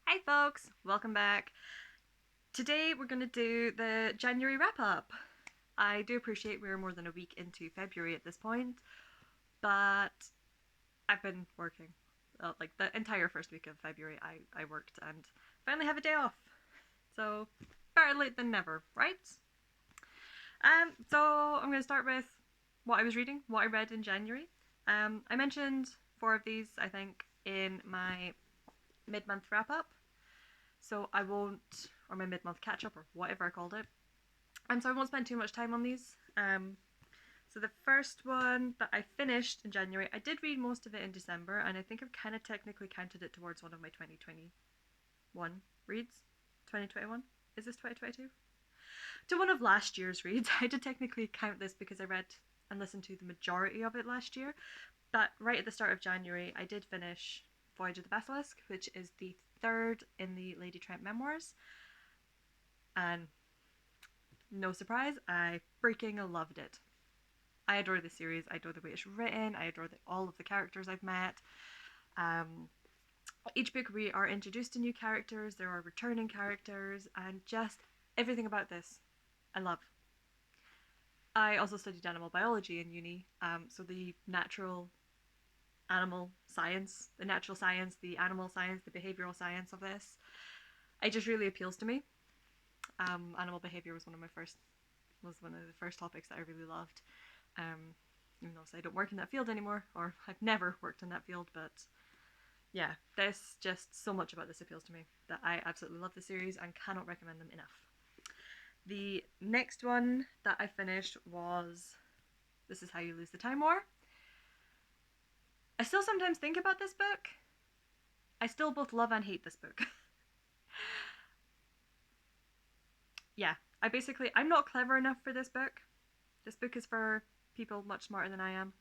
Hi folks, welcome back. Today we're going to do the January wrap up. I do appreciate we're more than a week into February at this point, but I've been working. Like the entire first week of February, I worked and finally have a day off. So, better late than never, right? So I'm going to start with what I was reading, what I read in January. I mentioned four of these, I think, in my mid month wrap up. So I won't, or my mid month catch up, or whatever I called it. So I won't spend too much time on these. So the first one that I finished in January, I did read most of it in December, and I think I've kind of technically counted it towards one of my 2021 reads. 2021? Is this 2022? To one of last year's reads. I did technically count this because I read and listened to the majority of it last year. But right at the start of January, I did finish Voyage of the Basilisk, which is the third in the Lady Trent memoirs. And no surprise, I freaking loved it. I adore the series. I adore the way it's written. I adore all of the characters I've met. Um, each book we are introduced to new characters. There are returning characters, and just everything about this, I love. I also studied animal biology in uni, so the natural animal science, the natural science, the animal science, the behavioral science of this, it just really appeals to me. Animal behavior was one of the first topics that I really loved. Even though I don't work in that field anymore, or I've never worked in that field, but yeah, this just so much about this appeals to me that I absolutely love the series and cannot recommend them enough. The next one that I finished was This Is How You Lose the Time War. I still sometimes think about this book. I still both love and hate this book. Yeah, I'm not clever enough for this book. This book is for people much smarter than I am.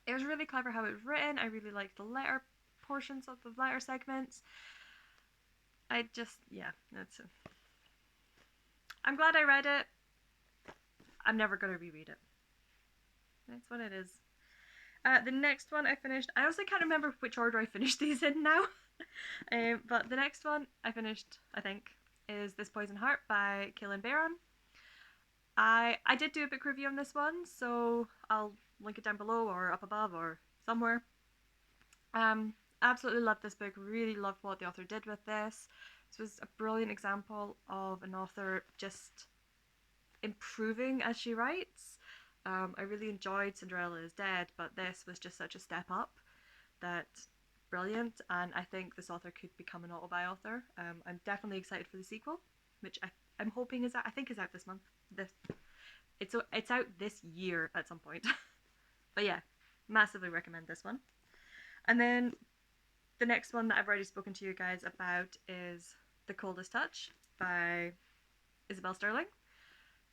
It was really clever how it was written. I really liked the letter portions of the letter segments. Yeah, that's it. I'm glad I read it. I'm never going to reread it. That's what it is. The next one I finished, I also can't remember which order I finished these in now. But the next one I finished, I think, is This Poison Heart by Kaylin Barron. I did do a book review on this one, so I'll link it down below or up above or somewhere. Absolutely loved this book. Really loved what the author did with this. This was a brilliant example of an author just improving as she writes. I really enjoyed Cinderella is Dead, but this was just such a step up that brilliant, and I think this author could become an auto-buy author. I'm definitely excited for the sequel, which I'm hoping is out. I think is out this month. It's out this year at some point. But yeah, massively recommend this one. And then the next one that I've already spoken to you guys about is The Coldest Touch by Isabel Sterling.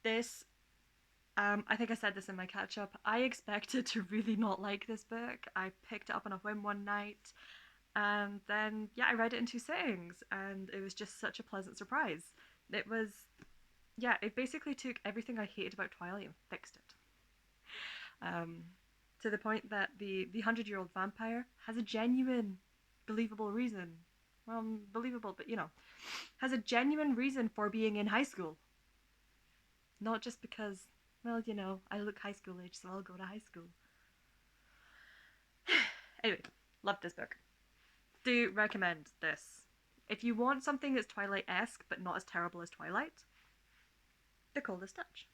This, I think I said this in my catch up. I expected to really not like this book. I picked it up on a whim one night, and then yeah, I read it in two sittings, and it was just such a pleasant surprise. It was, yeah, it basically took everything I hated about Twilight and fixed it. Um, to the point that the 100-year-old vampire has a genuine, believable reason. Well, believable, but has a genuine reason for being in high school. Not just because, well, I look high school age, so I'll go to high school. Anyway, loved this book. Do recommend this. If you want something that's Twilight esque but not as terrible as Twilight, The Coldest Touch.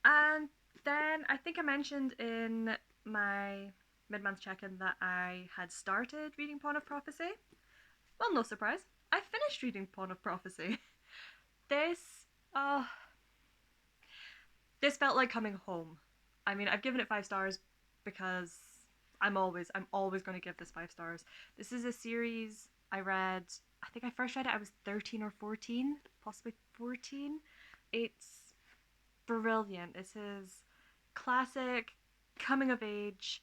And then I think I mentioned in my mid-month check-in that I had started reading Pawn of Prophecy. Well, no surprise, I finished reading Pawn of Prophecy. This, uh, this felt like coming home. I mean, I've given it 5 stars because I'm always going to give this 5 stars. This is a series I read. I think I first read it. I was 13 or 14, possibly 14. It's brilliant. This is classic coming of age.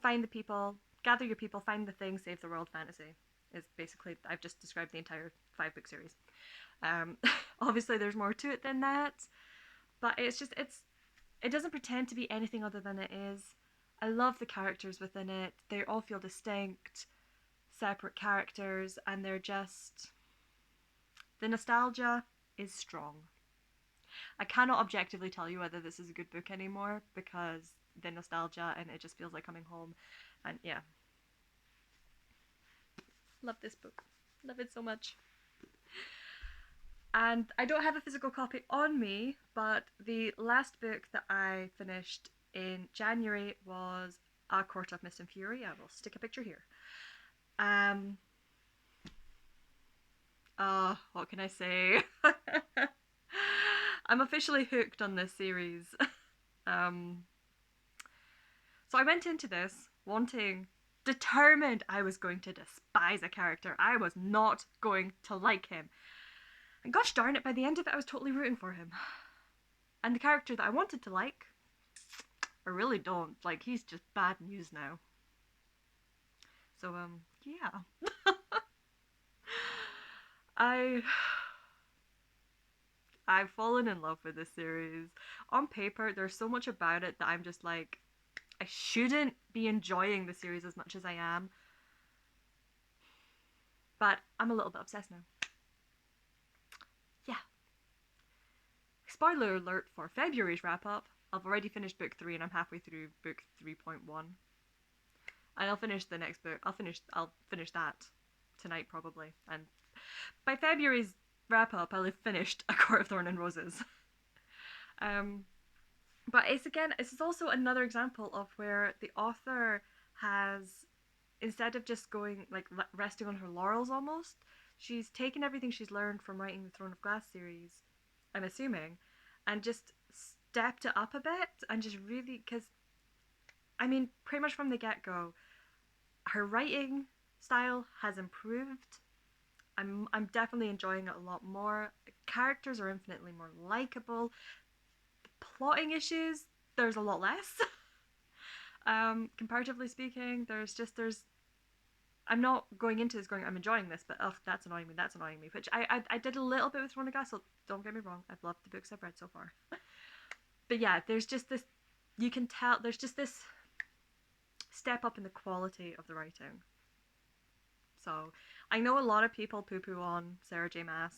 Find the people, gather your people, find the thing, save the world fantasy. Is basically I've just described the entire 5 book series. Um, Obviously, there's more to it than that, but it doesn't pretend to be anything other than it is. I love the characters within it. They all feel distinct, separate characters, and they're just. The nostalgia is strong. I cannot objectively tell you whether this is a good book anymore because the nostalgia and it just feels like coming home. And yeah, love this book. Love it so much. And I don't have a physical copy on me, but the last book that I finished in January was A Court of Mist and Fury. I will stick a picture here. What can I say? I'm officially hooked on this series. So I went into this determined I was going to despise a character. I was not going to like him. And gosh darn it, by the end of it, I was totally rooting for him. And the character that I wanted to like, I really don't. Like, he's just bad news now. So, yeah. I've fallen in love with this series. On paper, there's so much about it that I'm just like, I shouldn't be enjoying the series as much as I am. But I'm a little bit obsessed now. Yeah. Spoiler alert for February's wrap up. I've already finished book 3 and I'm halfway through book 3.1. And I'll finish the next book. I'll finish that tonight probably. And by February's wrap up, I'll have finished A Court of Thorn and Roses. But it's also another example of where the author has, instead of just going like resting on her laurels almost, she's taken everything she's learned from writing the Throne of Glass series, I'm assuming, and just stepped it up a bit and just really, because I mean pretty much from the get-go her writing style has improved. I'm definitely enjoying it a lot more. The characters are infinitely more likable. The plotting issues, there's a lot less. Comparatively speaking, there's I'm not going into this going, I'm enjoying this, but oh, that's annoying me, which I did a little bit with Throne of Glass, so don't get me wrong, I've loved the books I've read so far. But yeah, there's just this, you can tell, there's just this step up in the quality of the writing. So I know a lot of people poo-poo on Sarah J Maas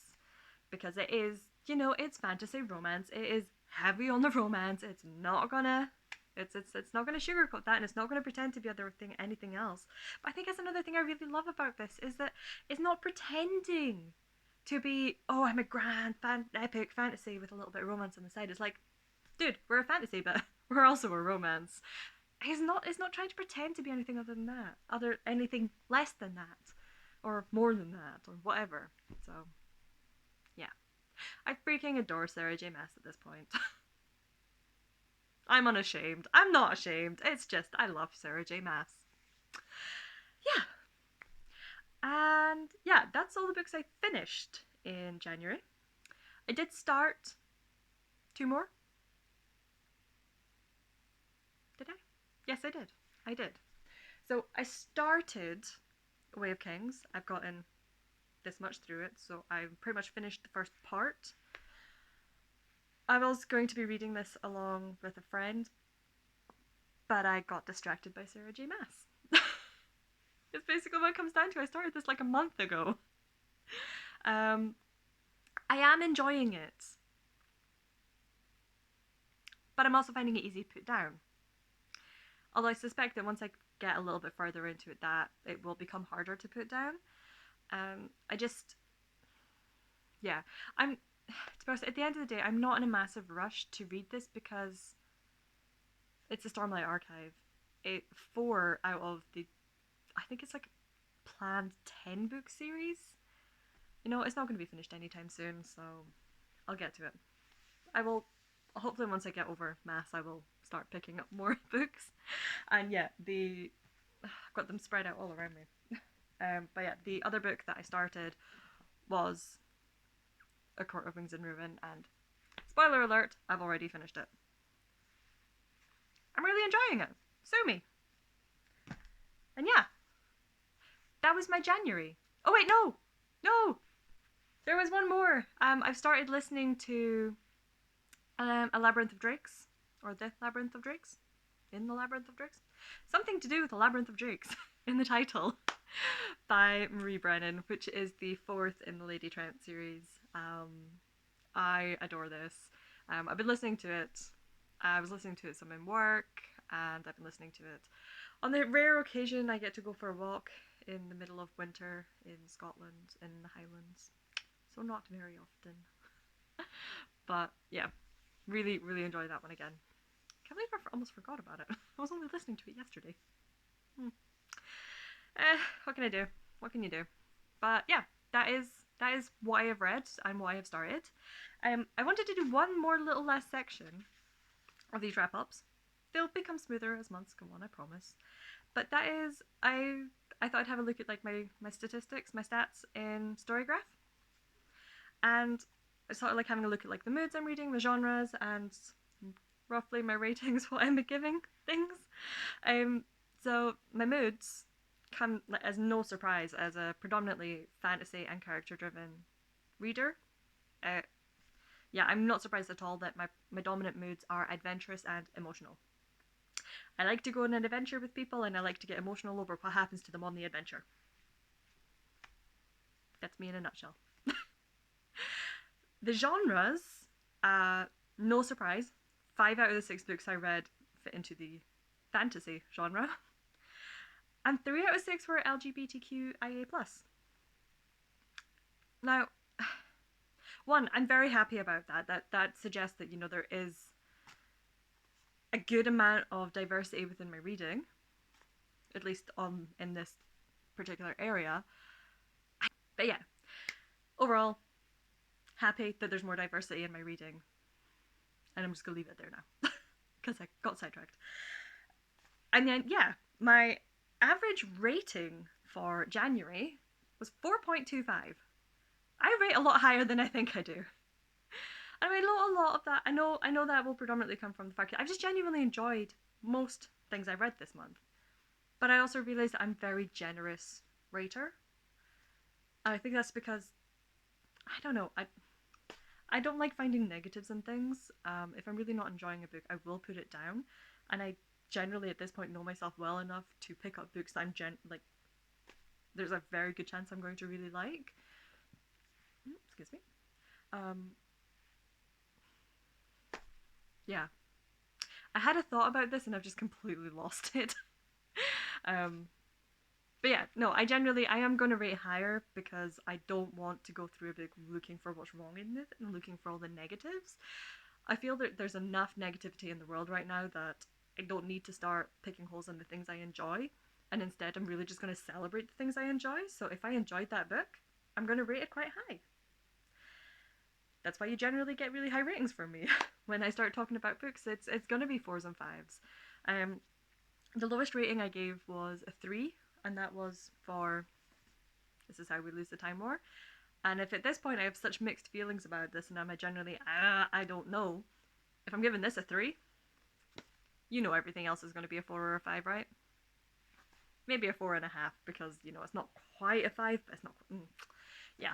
because it is, it's fantasy romance. It is heavy on the romance. It's not gonna sugarcoat that, and it's not gonna pretend to be anything else. But I think that's another thing I really love about this is that it's not pretending to be, oh, I'm a grand epic fantasy with a little bit of romance on the side. It's like, dude, we're a fantasy, but we're also a romance. It's not trying to pretend to be anything other than that, anything less than that, or more than that, or whatever. So, yeah, I freaking adore Sarah J Maas at this point. I'm unashamed. I'm not ashamed. It's just I love Sarah J Maas. Yeah, and yeah, that's all the books I finished in January. I did start 2 more. Did I? Yes, I did. I did. So I started Way of Kings. I've gotten this much through it, so I've pretty much finished the first part. I was going to be reading this along with a friend, but I got distracted by Sarah J Maas. It's basically what it comes down to. I started this like a month ago. I am enjoying it, but I'm also finding it easy to put down. Although I suspect that once I get a little bit further into it, that it will become harder to put down. Yeah, I'm, to be honest, at the end of the day, I'm not in a massive rush to read this because it's a Stormlight Archive. 4 out of the, I think it's like a planned 10 book series. It's not going to be finished anytime soon, so I'll get to it. I will, hopefully once I get over Mass, I will start picking up more books. And yeah, I've got them spread out all around me. But yeah, the other book that I started was A Court of Wings and Ruin, and spoiler alert, I've already finished it. I'm really enjoying it. Sue me. And yeah, that was my January. Oh wait, no, there was one more. I've started listening to A Labyrinth of Drakes, or The Labyrinth of Drakes, In the Labyrinth of Drakes. something to do with a Labyrinth of Drakes in the title by Marie Brennan, which is the fourth in the Lady Trent series. I adore this. I've been listening to it. I was listening to it some in work, and I've been listening to it on the rare occasion I get to go for a walk in the middle of winter in Scotland, in the Highlands. So not very often. But yeah, really, really enjoyed that one again. Can't believe I almost forgot about it. I was only listening to it yesterday. What can I do? What can you do? But yeah, that is what I have read and what I have started. I wanted to do one more little last section of these wrap ups. They'll become smoother as months go on, I promise. But that is, I thought I'd have a look at like my statistics, my stats in Storygraph, and I sort of like having a look at like the moods I'm reading, the genres, and roughly my ratings, what I'm giving things. So my moods come as no surprise as a predominantly fantasy and character driven reader. Yeah, I'm not surprised at all that my dominant moods are adventurous and emotional. I like to go on an adventure with people, and I like to get emotional over what happens to them on the adventure. That's me in a nutshell. The genres, no surprise, 5 out of the 6 books I read fit into the fantasy genre, and 3 out of 6 were LGBTQIA+. Now, one, I'm very happy about that. That suggests that, you know, there is a good amount of diversity within my reading, at least in this particular area. But yeah, overall, happy that there's more diversity in my reading. And I'm just going to leave it there now, because I got sidetracked. And then, yeah, my average rating for January was 4.25. I rate a lot higher than I think I do. And I mean, a lot of that, I know that will predominantly come from the fact that I've just genuinely enjoyed most things I've read this month. But I also realised that I'm a very generous rater. And I think that's because, I don't know, I don't like finding negatives in things. If I'm really not enjoying a book, I will put it down. And I generally at this point know myself well enough to pick up books that I'm there's a very good chance I'm going to really like. Excuse me. Yeah. I had a thought about this and I've just completely lost it. But yeah, no, I am going to rate higher because I don't want to go through a book looking for what's wrong in it and looking for all the negatives. I feel that there's enough negativity in the world right now that I don't need to start picking holes in the things I enjoy, and instead I'm really just going to celebrate the things I enjoy. So if I enjoyed that book, I'm going to rate it quite high. That's why you generally get really high ratings from me. When I start talking about books, it's going to be 4s and 5s. The lowest rating I gave was a 3, and that was for This Is How We Lose the Time War. And if at this point I have such mixed feelings about this and I'm generally, I don't know, if I'm giving this a 3, you know everything else is going to be a 4 or a 5, right? Maybe a 4.5 because, you know, it's not quite a 5, but it's not, yeah.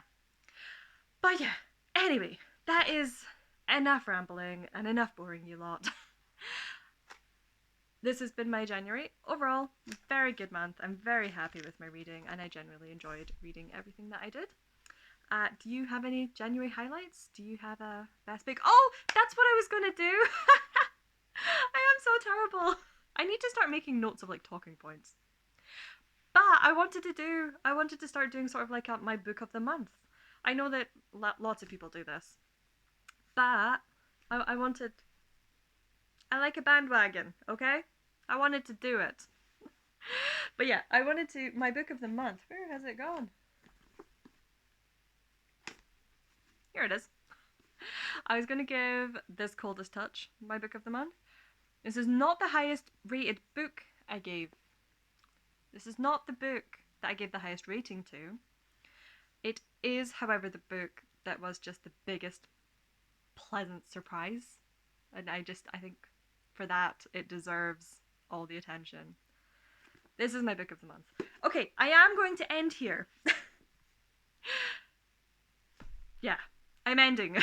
But yeah, anyway, that is enough rambling and enough boring you lot. This has been my January. Overall, very good month. I'm very happy with my reading and I generally enjoyed reading everything that I did. Do you have any January highlights? Do you have a best book? Oh, that's what I was gonna do! I am so terrible. I need to start making notes of like talking points. But I wanted to start doing sort of like my book of the month. I know that lots of people do this. But I like a bandwagon, okay? I wanted to do it. But yeah, my book of the month, where has it gone? Here it is. I was going to give This Coldest Touch my book of the month. This is not the highest rated book I gave. This is not the book that I gave the highest rating to. It is, however, the book that was just the biggest pleasant surprise. And I think for that, it deserves all the attention. This is my book of the month. Okay, I am going to end here. Yeah, I'm ending.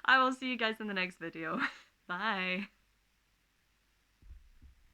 I will see you guys in the next video. Bye.